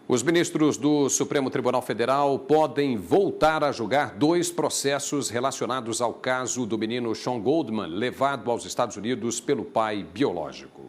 Os ministros do Supremo Tribunal Federal podem voltar a julgar 2 processos relacionados ao caso do menino Sean Goldman, levado aos Estados Unidos pelo pai biológico.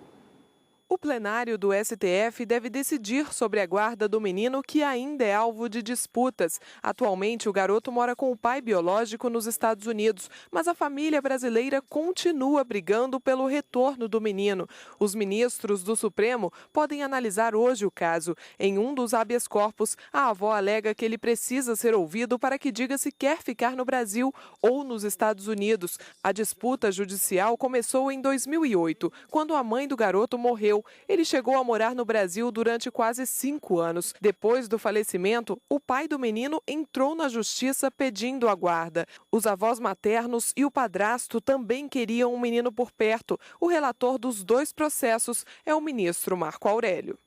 O plenário do STF deve decidir sobre a guarda do menino, que ainda é alvo de disputas. Atualmente, o garoto mora com o pai biológico nos Estados Unidos, mas a família brasileira continua brigando pelo retorno do menino. Os ministros do Supremo podem analisar hoje o caso. Em um dos habeas corpus, a avó alega que ele precisa ser ouvido para que diga se quer ficar no Brasil ou nos Estados Unidos. A disputa judicial começou em 2008, quando a mãe do garoto morreu. Ele chegou a morar no Brasil durante quase 5 anos. Depois do falecimento, o pai do menino entrou na justiça pedindo a guarda. Os avós maternos e o padrasto também queriam um menino por perto. O relator dos 2 processos é o ministro Marco Aurélio.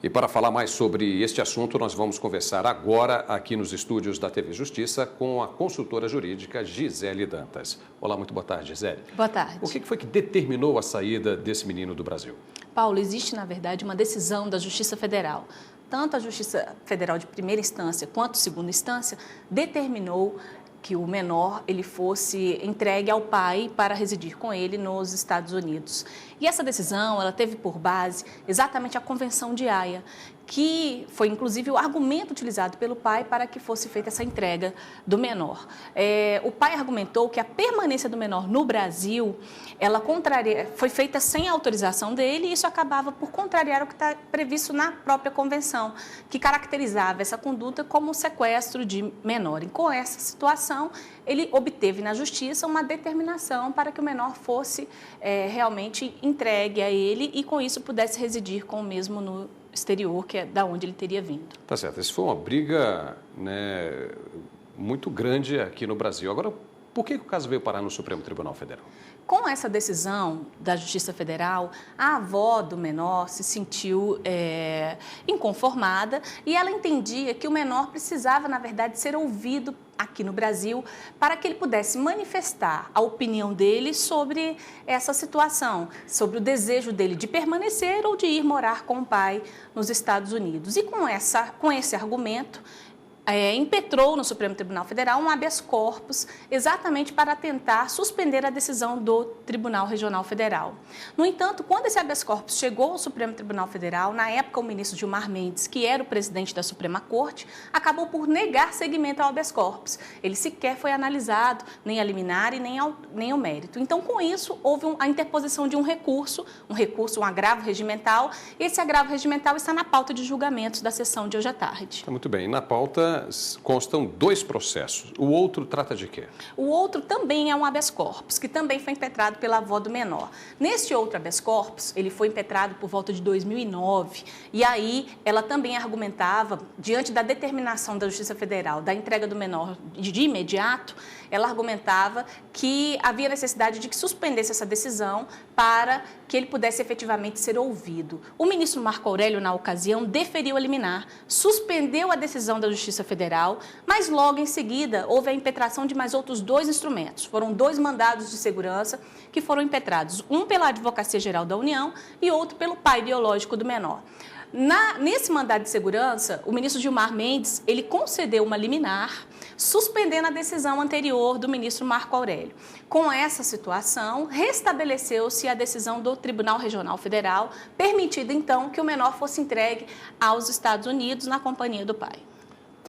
E para falar mais sobre este assunto, nós vamos conversar agora aqui nos estúdios da TV Justiça com a consultora jurídica Gisele Dantas. Olá, muito boa tarde, Gisele. Boa tarde. O que foi que determinou a saída desse menino do Brasil? Paulo, existe, na verdade, uma decisão da Justiça Federal. Tanto a Justiça Federal de primeira instância quanto segunda instância determinou que o menor ele fosse entregue ao pai para residir com ele nos Estados Unidos. E essa decisão ela teve por base exatamente a Convenção de Haia, que foi inclusive o argumento utilizado pelo pai para que fosse feita essa entrega do menor. O pai argumentou que a permanência do menor no Brasil foi feita sem autorização dele, e isso acabava por contrariar o que está previsto na própria convenção, que caracterizava essa conduta como um sequestro de menor. E com essa situação, ele obteve na justiça uma determinação para que o menor fosse realmente entregue a ele e com isso pudesse residir com o mesmo no exterior, que é da onde ele teria vindo. Tá certo. Isso foi uma briga, né, muito grande aqui no Brasil. Agora, por que o caso veio parar no Supremo Tribunal Federal? Com essa decisão da Justiça Federal, a avó do menor se sentiu inconformada e ela entendia que o menor precisava, na verdade, ser ouvido aqui no Brasil para que ele pudesse manifestar a opinião dele sobre essa situação, sobre o desejo dele de permanecer ou de ir morar com o pai nos Estados Unidos. E com esse argumento, impetrou no Supremo Tribunal Federal um habeas corpus exatamente para tentar suspender a decisão do Tribunal Regional Federal. No entanto, quando esse habeas corpus chegou ao Supremo Tribunal Federal, na época o ministro Gilmar Mendes, que era o presidente da Suprema Corte, acabou por negar seguimento ao habeas corpus. Ele sequer foi analisado, nem a liminar e nem o mérito. Então, com isso, houve a interposição de um agravo regimental. Esse agravo regimental está na pauta de julgamentos da sessão de hoje à tarde. Muito bem. Na pauta constam 2 processos. O outro trata de quê? O outro também é um habeas corpus, que também foi impetrado pela avó do menor. Neste outro habeas corpus, ele foi impetrado por volta de 2009, e aí ela também argumentava, diante da determinação da Justiça Federal da entrega do menor de imediato, ela argumentava que havia necessidade de que suspendesse essa decisão para que ele pudesse efetivamente ser ouvido. O ministro Marco Aurélio, na ocasião, deferiu a liminar, suspendeu a decisão da Justiça Federal, mas logo em seguida houve a impetração de mais outros 2 instrumentos. Foram 2 mandados de segurança que foram impetrados, um pela Advocacia Geral da União e outro pelo pai biológico do menor. Nesse mandado de segurança, o ministro Gilmar Mendes, ele concedeu uma liminar, suspendendo a decisão anterior do ministro Marco Aurélio. Com essa situação, restabeleceu-se a decisão do Tribunal Regional Federal, permitindo então que o menor fosse entregue aos Estados Unidos na companhia do pai.